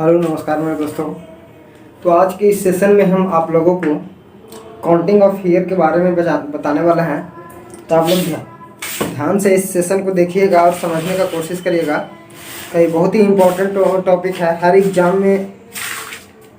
Hello नमस्कार मेरे दोस्तों। तो आज के इस सेशन में हम आप लोगों को काउंटिंग ऑफ ईयर के बारे में बताने वाला हैं। तो आप लोग ध्यान से इस सेशन को देखिएगा और समझने का कोशिश करिएगा। कई बहुत ही इम्पोर्टेंट टॉपिक है। हर एग्जाम में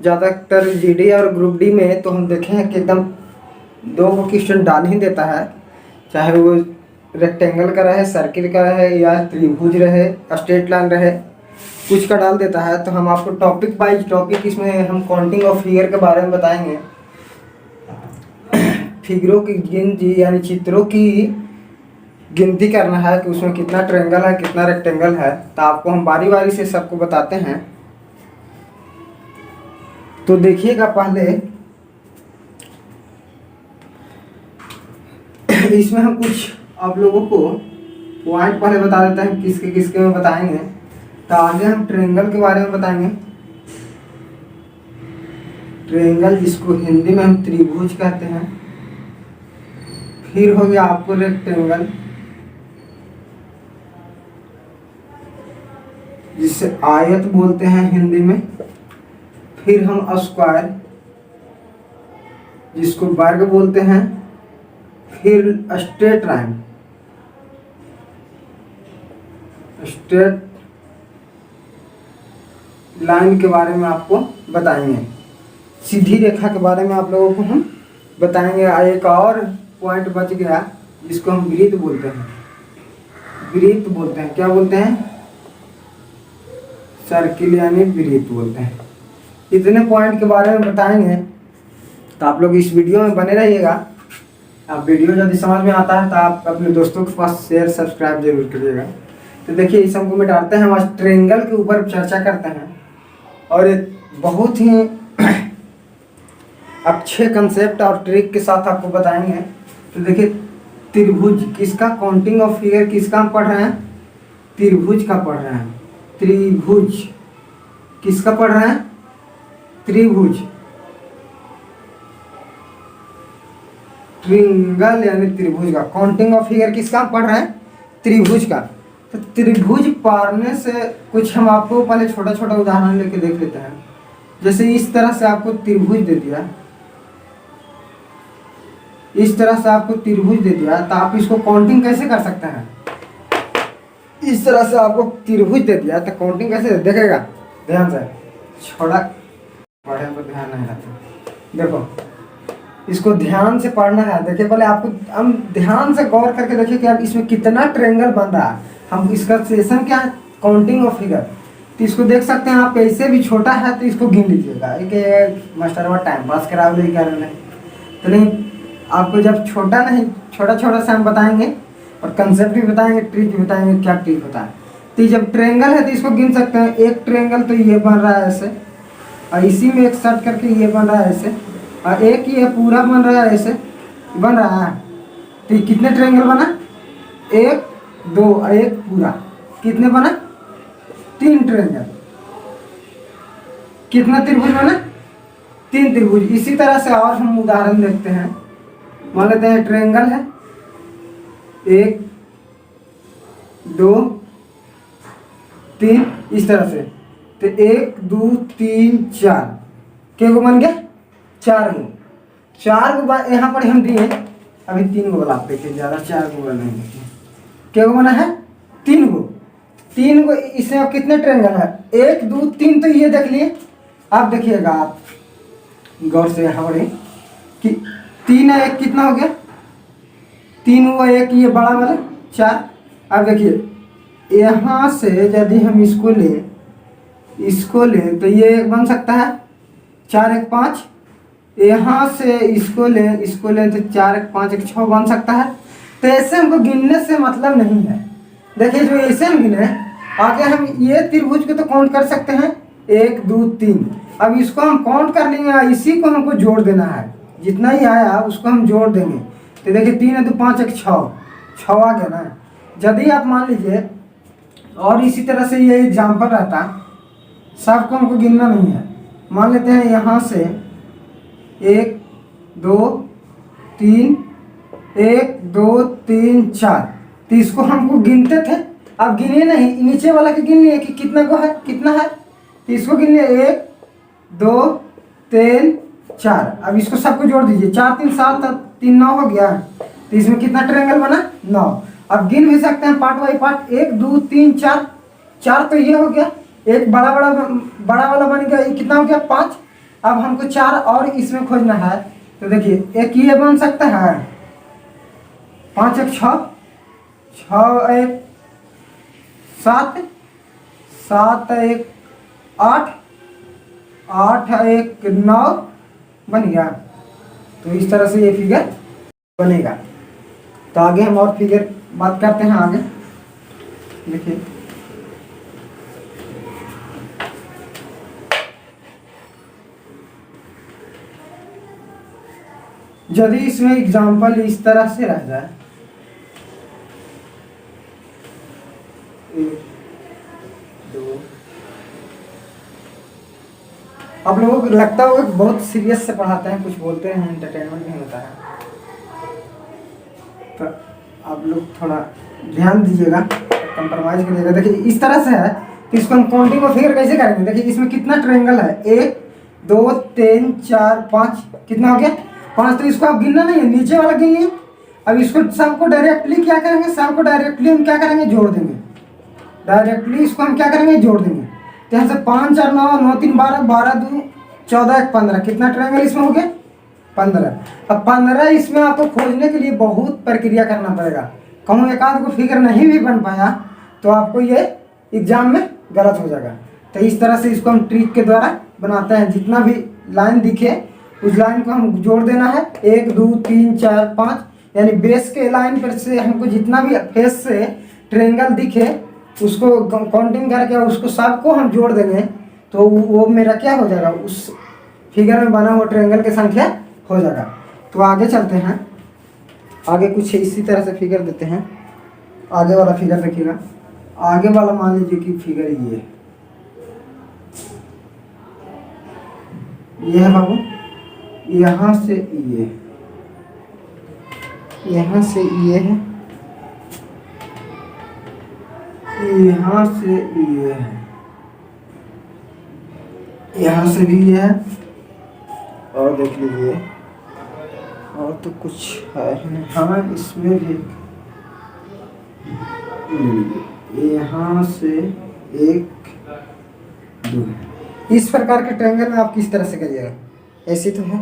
ज़्यादातर जीडी और ग्रुप डी में तो हम देखे हैं कि एकदम दो क्वेश्चन डाल ही देता है, चाहे वो रेक्टेंगल का रहे, सर्किल का रहे या त्रिभुज रहे, स्ट्रेट लाइन रहे, कुछ का डाल देता है। तो हम आपको टॉपिक बाइज टॉपिक इसमें हम काउंटिंग ऑफ फिगर के बारे में बताएंगे। फिगरों की गिनती यानी चित्रों की गिनती करना है कि उसमें कितना ट्रायंगल है, कितना रेक्टेंगल है। तो आपको हम बारी बारी से सबको बताते हैं। तो देखिएगा, पहले इसमें हम कुछ आप लोगों को पॉइंट पहले बता देते हैं किसके किसके में बताएंगे। तो आगे हम ट्रायंगल के बारे में बताएंगे। ट्रायंगल जिसको हिंदी में हम त्रिभुज कहते हैं। फिर हो गया आपको रेक्टेंगल, जिसे आयत बोलते हैं हिंदी में। फिर हम स्क्वायर, जिसको वर्ग बोलते हैं। फिर स्ट्रेट लाइन, स्ट्रेट लाइन के बारे में आपको बताएंगे। सीधी रेखा के बारे में आप लोगों को हम बताएंगे। एक और पॉइंट बच गया जिसको हम वृत्त बोलते हैं। वृत्त बोलते हैं, क्या बोलते हैं? सर्किल यानी वृत्त बोलते हैं। इतने पॉइंट के बारे में बताएंगे। तो आप लोग इस वीडियो में बने रहिएगा। आप वीडियो यदि समझ में आता है तो आप अपने दोस्तों के पास शेयर सब्सक्राइब जरूर करिएगा। तो देखिए, इस हमको मिटाते हैं। हम आज ट्रायंगल के ऊपर चर्चा करते हैं और एक बहुत ही अच्छे कंसेप्ट और ट्रिक के साथ आपको बताएंगे। तो देखिए, त्रिभुज किसका काउंटिंग ऑफ फिगर किसका हम पढ़ रहे हैं? त्रिभुज का पढ़ रहे हैं। त्रिभुज किसका पढ़ रहे हैं? त्रिभुज। ट्रायंगल यानी त्रिभुज का काउंटिंग ऑफ फिगर किसका हम पढ़ रहे हैं? त्रिभुज का। तो त्रिभुज पढ़ने से कुछ हम आपको पहले छोटा छोटा उदाहरण लेके देख लेते हैं। जैसे इस तरह से आपको त्रिभुज दे दिया, इस तरह से आपको त्रिभुज दे दिया, तो आप इसको काउंटिंग कैसे कर सकते हैं? इस तरह से आपको त्रिभुज दे दिया तो काउंटिंग कैसे देखेगा? ध्यान से, छोड़ा पढ़े पर ध्यान नहीं रहता। देखो, इसको ध्यान से पढ़ना है। देखिए, पहले आपको हम ध्यान से गौर करके देखिए कि अब इसमें कितना ट्रायंगल बन रहा है। हम इसका सेशन क्या है? Counting of figure. तो इसको देख सकते हैं आप, कैसे भी छोटा है तो इसको गिन लीजिएगा। एक मास्टर टाइम पास करा रहे हैं तो नहीं, आपको जब छोटा नहीं छोटा छोटा सा हम बताएंगे और कंसेप्ट भी बताएंगे, ट्रिक भी बताएंगे क्या ट्रिक होता है। तो जब ट्रायंगल है तो इसको गिन सकते हैं। एक ट्रायंगल तो ये बन रहा है ऐसे, और इसी में एक सर्ट करके ये बन रहा है ऐसे, और एक ये पूरा बन रहा है ऐसे बन रहा है। तो ये कितने ट्रायंगल बना? एक, दो और एक पूरा। कितने बना? 3 ट्रायंगल। कितना त्रिभुज बना? 3 त्रिभुज। इसी तरह से और हम उदाहरण देखते हैं। मान लेते हैं ट्रायंगल है 1, 2, 3, इस तरह से। तो 1, 2, 3, 4 के गो बन गया? 4 गो। 4 गो यहाँ पर हम दिए, अभी 3 गो बनाते थे, ज़्यादा 4 गो बनाएंगे। क्या गो बना है? 3 गो। 3 गो। इसमें अब कितने ट्रायंगल है? 1, 2, 3। तो ये देख लिए। आप देखिएगा, आप गौर से यहाँ पर कि 3 है 1 कितना हो गया? 3 हुआ 1, ये बड़ा वाला 4। अब देखिए, यहाँ से यदि हम इसको लें तो ये एक बन सकता है 4, 1, 5। यहाँ से इसको लें तो 4, 1, 5, 1, 6 बन सकता है। तो ऐसे हमको गिनने से मतलब नहीं है। देखिए, जो ऐसे हम गिने, आगे हम ये त्रिभुज को तो काउंट कर सकते हैं 1, 2, 3। अब इसको हम काउंट कर लेंगे, इसी को हमको जोड़ देना है। जितना ही आया उसको हम जोड़ देंगे। तो देखिए, 3 है तो 5, 1, 6 आ गया ना। यदि आप मान लीजिए और इसी तरह से ये एग्जाम्पल रहता, सबको हमको गिनना नहीं है। मान लेते हैं यहाँ से 1, 2, 3, 1, 2, 3, 4। तो इसको हमको गिनते थे, अब गिने नहीं, नीचे वाला के गिन लिए कि कितना को है, कितना है। तो इसको गिनिए 1 2 3 4। अब इसको सबको जोड़ दीजिए, 4 3 7 3 9 हो गया। तो इसमें कितना ट्रायंगल बना? 9। अब गिन भी सकते हैं पार्ट बाई पार्ट, 1 2 3 4। 4 तो ये हो गया, एक बड़ा वाला बन गया, ये कितना हो गया? 5। अब हमको 4 और इसमें खोजना है। तो देखिए एक ये बन सकता है, 5 1 6, 6 1 7, 7 1 8, 8 1 9 बन गया। तो इस तरह से ये फिगर बनेगा। तो आगे हम और फिगर बात करते हैं आगे। देखिए यदि इसमें एग्जाम्पल इस तरह से रह जाए, 1 2, आप लोगों को लगता होगा कि बहुत सीरियस से पढ़ाते हैं, कुछ बोलते हैं, एंटरटेनमेंट नहीं होता है। तो आप लोग थोड़ा ध्यान दीजिएगा, कंप्रोमाइज करिएगा। देखिए इस तरह से है, तो इसको हम काउंटिंग और फिगर कैसे करेंगे? देखिए इसमें कितना ट्रायंगल है, 1 2 3 4 5, कितना हो गया? 5। तो इसको आप गिनना नहीं है, नीचे वाला गिन लिए। अब इसको सबको डायरेक्टली क्या करेंगे? सबको डायरेक्टली हम क्या करेंगे? जोड़ देंगे। डायरेक्टली इसको हम क्या करेंगे? जोड़ देंगे। तो यहाँ से 5 4 9 9 3 12, 12 2 14 1 15, कितना ट्रायंगल इसमें हो गया? 15। अब 15 इसमें आपको खोजने के लिए बहुत प्रक्रिया करना पड़ेगा। कहूँ एक आध को फिगर नहीं भी बन पाया तो आपको ये एग्जाम में गलत हो जाएगा। तो इस तरह से इसको हम ट्रिक के द्वारा बनाते हैं। जितना भी लाइन दिखे उस लाइन को हम जोड़ देना है, 1 2 3 4 5, यानी बेस के लाइन पर से हमको जितना भी फेस से ट्रायंगल दिखे उसको काउंटिंग करके उसको सबको हम जोड़ देंगे। तो वो मेरा क्या हो जाएगा? उस फिगर में बना हुआ ट्रायंगल की संख्या हो जाएगा। तो आगे चलते हैं, आगे कुछ इसी तरह से फिगर देते हैं। आगे वाला फिगर देखिएगा, आगे वाला मान लीजिए कि फिगर ये है बाबू, यहाँ से ये, यहाँ से ये है, यहाँ से ये है, यहाँ से भी ये है, और देख लीजिए और तो कुछ है नहीं। हाँ इसमें भी यहाँ से 1 2 है। इस प्रकार के ट्रायंगल में आप किस तरह से करिएगा? ऐसी तो है।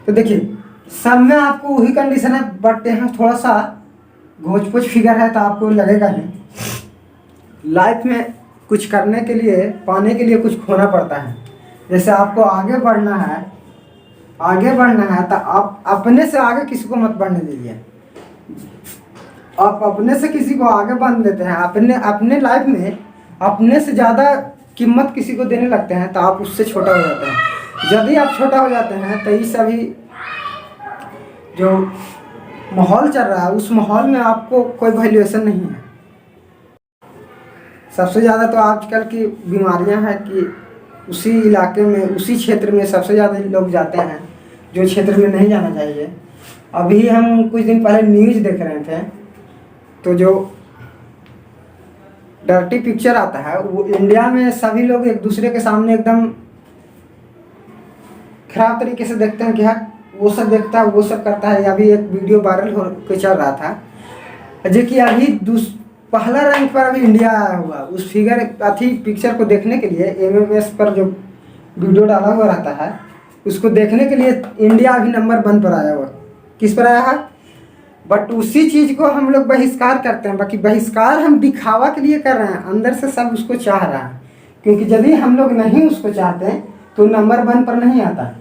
तो देखिए सब में आपको वही कंडीशन है, बट यहाँ थोड़ा सा घोच पोच फिगर है तो आपको लगेगा नहीं। लाइफ में कुछ करने के लिए, पाने के लिए कुछ खोना पड़ता है। जैसे आपको आगे बढ़ना है, तो आप अपने से आगे किसी को मत बढ़ने दीजिए। आप अपने से किसी को आगे बढ़ देते हैं, अपने लाइफ में अपने से ज़्यादा कीमत किसी को देने लगते हैं तो आप उससे छोटा हो जाते हैं। यदि आप छोटा हो जाते हैं तो ये सभी जो माहौल चल रहा है उस माहौल में आपको कोई वैल्यूएशन नहीं है। सबसे ज़्यादा तो आजकल की बीमारियां हैं कि उसी इलाके में, उसी क्षेत्र में सबसे ज़्यादा लोग जाते हैं जो क्षेत्र में नहीं जाना चाहिए। अभी हम कुछ दिन पहले न्यूज़ देख रहे थे, तो जो डर्टी पिक्चर आता है वो इंडिया में सभी लोग एक दूसरे के सामने एकदम खराब तरीके से देखते हैं कि हाँ वो सब देखता है, वो सब करता है। अभी एक वीडियो वायरल हो के चल रहा था जो कि अभी पहला रैंक पर अभी इंडिया आया हुआ। उस फिगर अथी पिक्चर को देखने के लिए MMS पर जो वीडियो डाला हुआ रहता है उसको देखने के लिए इंडिया अभी नंबर 1 पर आया हुआ। किस पर आया है? बट उसी चीज़ को हम लोग बहिष्कार करते हैं। बाकी बहिष्कार हम दिखावा के लिए कर रहे हैं, अंदर से सब उसको चाह रहा है। क्योंकि यदि हम लोग नहीं उसको चाहते तो नंबर 1 पर नहीं आता,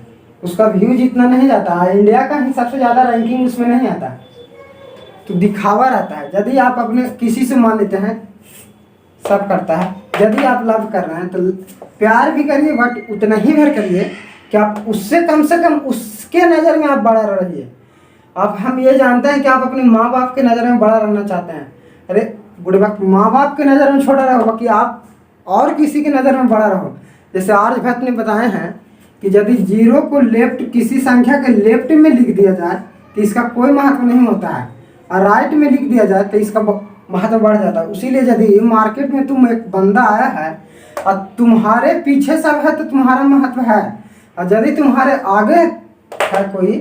उसका व्यूज इतना नहीं जाता, इंडिया का ही सबसे ज़्यादा रैंकिंग उसमें नहीं आता। तो दिखावा रहता है। यदि आप अपने किसी से मान लेते हैं, सब करता है। यदि आप लव कर रहे हैं तो प्यार भी करिए, बट उतना ही भर करिए कि आप उससे कम से कम उसके नज़र में आप बड़ा रहिए। अब हम ये जानते हैं कि आप अपने माँ बाप के नज़र में बड़ा रहना चाहते हैं। अरे बुढ़े वक्त माँ बाप के नज़र में छोटा रहो कि आप और किसी की नज़र में बड़ा रहो। जैसे आर्यभट्ट ने बताए हैं कि यदि 0 को लेफ्ट किसी संख्या के लेफ्ट में लिख दिया जाए तो इसका कोई महत्व नहीं होता है, और राइट में लिख दिया जाए तो इसका महत्व बढ़ जाता है। इसीलिए यदि मार्केट में तुम एक बंदा आया है और तुम्हारे पीछे सब है तो तुम्हारा महत्व है, और यदि तुम्हारे आगे है कोई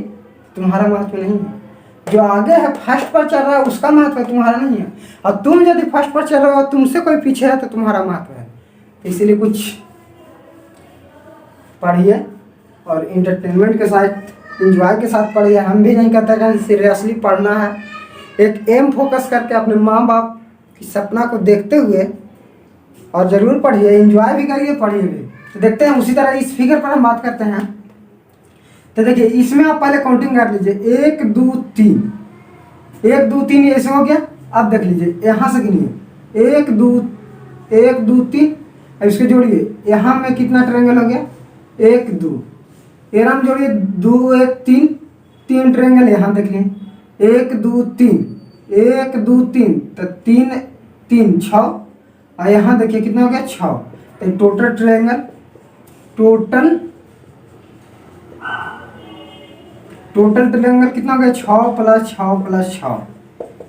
तुम्हारा महत्व नहीं है। जो आगे है फर्स्ट पर चल रहा है उसका महत्व तुम्हारा नहीं है, और तुम यदि फर्स्ट पर चल रहे हो तुमसे कोई पीछे है तो तुम्हारा महत्व है। इसीलिए कुछ पढ़िए और इंटरटेनमेंट के साथ एंजॉय के साथ पढ़िए। हम भी नहीं कहते कि सीरियसली पढ़ना है, एक एम फोकस करके अपने माँ बाप की सपना को देखते हुए और ज़रूर पढ़िए, एंजॉय भी करिए पढ़िए भी। तो देखते हैं उसी तरह इस फिगर पर हम बात करते हैं। तो देखिए इसमें आप पहले काउंटिंग कर लीजिए 1 2 3, 1 2 3 ऐसे हो गया। अब देख लीजिए यहाँ से गिनिए 1 2 3, अब इसके जोड़िए, यहाँ में कितना ट्रायंगल हो गया 1 2, यहाँ में जोड़िए 2 1 3, 3 ट्रायंगल यहाँ देख लीजिए 1 2 3, 1 2 3 तो 3 3 6, और यहाँ देखिए कितना हो गया 6। तो टोटल ट्रायंगल टोटल ट्रायंगल कितना हो गया 6 + 6 + 6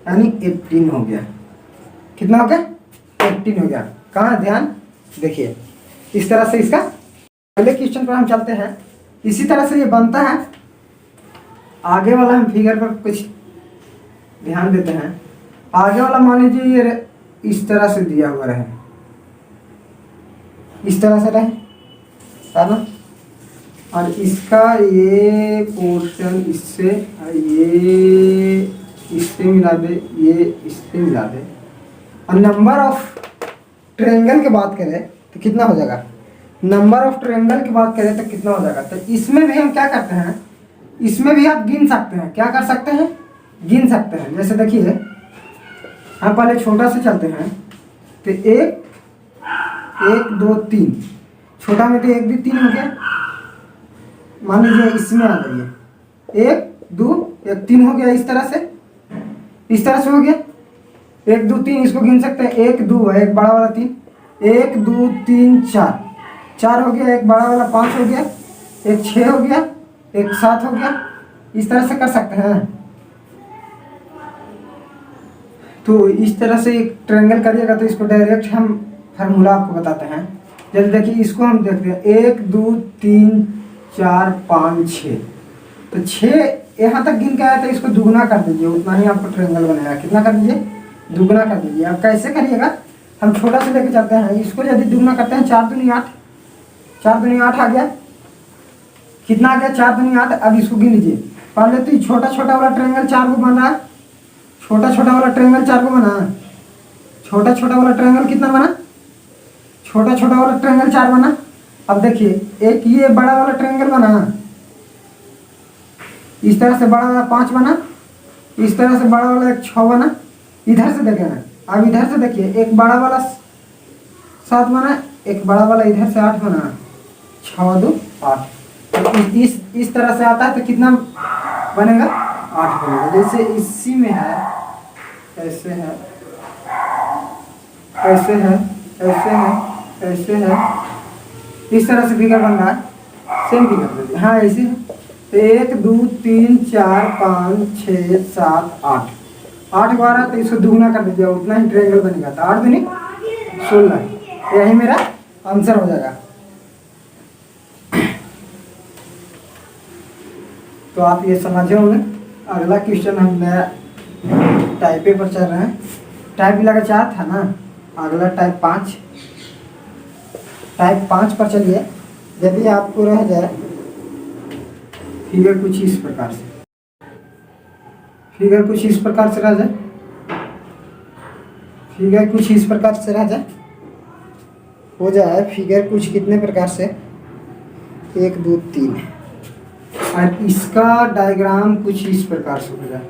यानी 18 हो गया। कितना हो गया 18 हो गया। कहाँ ध्यान देखिए, इस तरह से इसका अगले क्वेश्चन पर हम चलते हैं। इसी तरह से ये बनता है। आगे वाला हम फिगर पर कुछ ध्यान देते हैं। आगे वाला मान लीजिए ये इस तरह से दिया हुआ रहे, इस तरह से रहे है ना, और इसका ये पोर्शन इससे ये इससे मिला दे, ये इससे मिला दे, और नंबर ऑफ ट्रायंगल की बात करें तो कितना हो जाएगा, नंबर ऑफ ट्रायंगल की बात करें तो कितना हो जाएगा। तो इसमें भी हम क्या करते हैं, इसमें भी आप गिन सकते हैं। क्या कर सकते हैं, गिन सकते हैं। जैसे देखिए हम पहले छोटा से चलते हैं। तो 1 2 3, छोटा में तो 1 2 3 हो गया। मान लीजिए इसमें आ जाइए 1 2 1 3 हो गया। इस तरह से हो गया 1 2 3, इसको गिन सकते हैं। 1 2 है, एक बड़ा वाला 3, 1 2 3 4, 4 हो गया, एक बड़ा वाला 5 हो गया, एक 6 हो गया, एक 7 हो गया। इस तरह से कर सकते हैं। तो इस तरह से एक ट्रायंगल करिएगा तो इसको डायरेक्ट हम फार्मूला आपको बताते हैं। जैसे देखिए इसको हम देखते हैं 1 2 3 4 5 6, तो 6 यहाँ तक गिन के आया तो इसको दुगना कर दीजिए, उतना ही आपको ट्रायंगल बनेगा। कितना कर दीजिए, दुगना कर दीजिए। आप कैसे करिएगा, हम छोटा से लेके चलते हैं। इसको यदि दुगना करते हैं 4 दूनी 8, 4 दूनी 8 आ गया। कितना आ गया 4 दूनी 8। अब इसको गिन लीजिए। पहले तो छोटा छोटा वाला ट्रायंगल 4 को बना है, छोटा छोटा वाला ट्रायंगल 4 को बना है। छोटा छोटा वाला ट्रायंगल कितना बना, छोटा छोटा वाला ट्रायंगल 4 बना। अब देखिए एक ये बड़ा वाला ट्रायंगल बना, इस तरह से बड़ा वाला 5 बना, इस तरह से बड़ा वाला एक 6 बना। इधर से देखें ना, अब इधर से देखिए एक बड़ा वाला 7 बना, एक बड़ा वाला इधर से 8 बना, 6 2 8। तो इस तरह से आता है तो कितना बनेगा 8 बनेगा। जैसे इसी में है, ऐसे है, ऐसे है, ऐसे है, ऐसे है, इस तरह से फिगर बन रहा है। सेम फिगर दीजिए, हाँ ऐसे है। तो 1 2 3 4 5 6 7 8, 8 12, तो इसको दुगना कर दीजिए, उतना ही ट्रायंगल बनेगा। तो 8 दूनी 16, यही मेरा आंसर हो जाएगा। तो आप ये समझे होंगे। अगला क्वेश्चन हम नया टाइप पर चल रहे हैं। टाइप लगा 4 था ना, अगला टाइप 5। टाइप 5 पर चलिए। यदि आपको रह जाए फिगर कुछ इस प्रकार से, फिगर कुछ इस प्रकार से रह जाए, फिगर कुछ इस प्रकार से रह जाए, हो जाए फिगर कुछ कितने प्रकार से 1 2 3, और इसका डायग्राम कुछ इस प्रकार से हो जाए,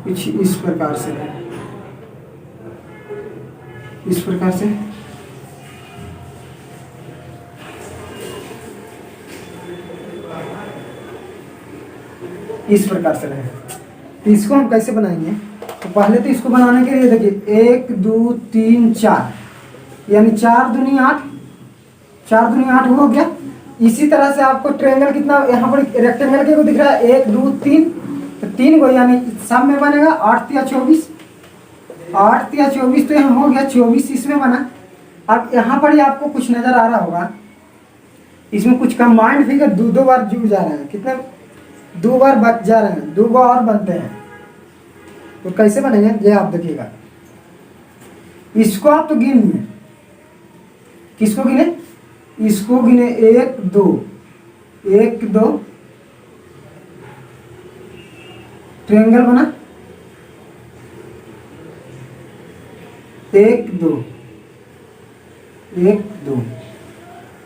कुछ इस प्रकार से, इस प्रकार से। इस प्रकार से रहे। तो इसको हम कैसे बनाएंगे, तो पहले तो इसको बनाने के लिए देखिए 1 2 3 4, यानी 4 दूनी 8, 4 दूनी 8 हो गया। इसी तरह से आपको ट्रायंगल कितना यहाँ पर रेक्टेंगल के को दिख रहा है 1 2 3, तो 3 को यानी सब में बनेगा 8 3 24, 8 3 24, तो यहाँ हो गया 24 इसमें बना। अब यहाँ पर ही आपको कुछ नजर आ रहा होगा, इसमें कुछ कंबाइंड फिगर दो बार जुड़ जा रहे हैं। कितने? 2 बार बच जा रहे हैं, 2 बार और बनते हैं। तो कैसे बनेंगे ये आप देखिएगा। इसको आप तो गिनिए, किसको गिने? इसको गिने 1 2 1 2, ट्रायंगल बना 1 2 1 2।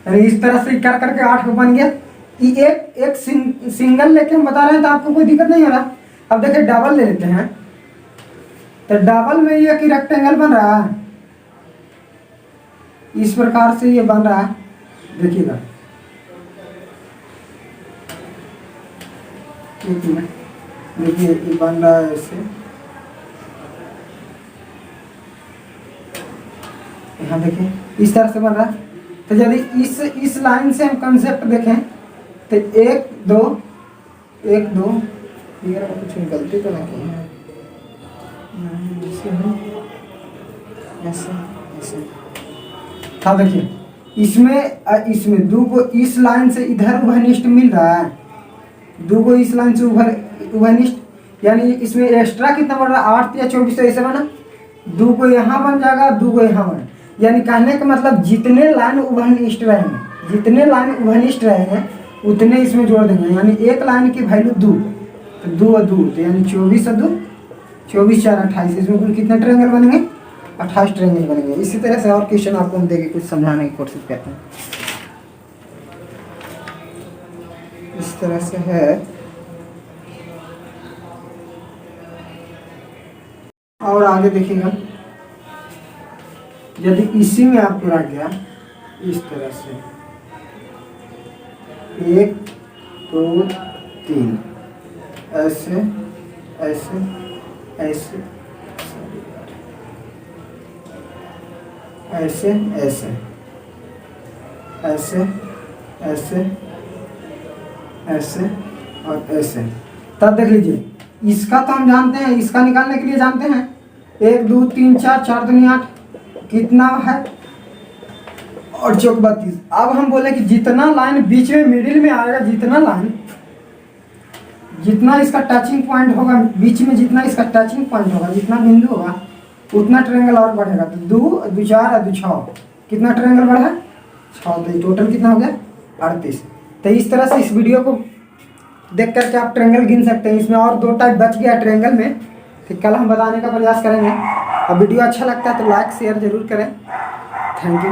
यानी इस तरह से कर करके 8 बन गया। ये एक सिंगल लेके हम बता रहे हैं तो आपको कोई दिक्कत नहीं हो रहा। अब देखिए डबल ले लेते हैं, तो डबल में ये कि रेक्टेंगल बन रहा है, इस प्रकार से ये बन रहा है। देखिएगा, देखिए ये बन रहा है ऐसे, यहाँ देखिए इस तरह से बन रहा है। तो यदि इस लाइन से हम कंसेप्ट देखें तो 1 2 1 2, ये कुछ गलती तो नहीं की है, ऐसे ऐसे। हाँ देखिए, इसमें 2 को इस लाइन से इधर उभयनिष्ठ मिल रहा है, 2 को इस लाइन से उभयनिष्ठ, यानी इसमें एक्स्ट्रा कितना बढ़ रहा है? 8 या 24। तो ऐसे बना, 2 को यहाँ बन जाएगा, 2 को यहाँ बन। यानी कहने का मतलब जितने लाइन उभयनिष्ठ रहेंगे, जितने लाइन उभयनिष्ठ रहेंगे उतने इसमें जोड़ देंगे। यानी एक लाइन की वैल्यू 2, तो 2 और 2, तो यानी 24 और 2 24 4 28। इसमें कुल कितने ट्रायंगल बनेंगे? 28 ट्रायंगल बनेंगे। इसी तरह से और क्वेश्चन आपको हम देके कुछ समझाने की कोशिश करते हैं। इस तरह से है, और आगे देखिएगा। यदि इसी में आपको रख गया इस तरह से 1 2 3, ऐसे ऐसे ऐसे ऐसे ऐसे ऐसे ऐसे ऐसे और ऐसे, तब देख लीजिए इसका तो हम जानते हैं, इसका निकालने के लिए जानते हैं 1 2 3 4 4 दूनी 8 कितना है, और चौक 32। अब हम बोले कि जितना लाइन बीच में मिडिल में आएगा, जितना इसका टचिंग पॉइंट होगा बीच में, जितना इसका टचिंग पॉइंट होगा, जितना बिंदु होगा उतना ट्रायंगल और बढ़ेगा। तो 2 2 4 और 2 6, कितना ट्रायंगल बढ़ा? 6। तो टोटल कितना हो गया? 38। तो इस तरह से इस वीडियो को देख करके आप ट्रायंगल गिन सकते हैं। इसमें और 2 टाइप बच गया ट्रायंगल में, तो कल हम बताने का प्रयास करेंगे। अब वीडियो अच्छा लगता है तो लाइक शेयर जरूर करें। Thank you.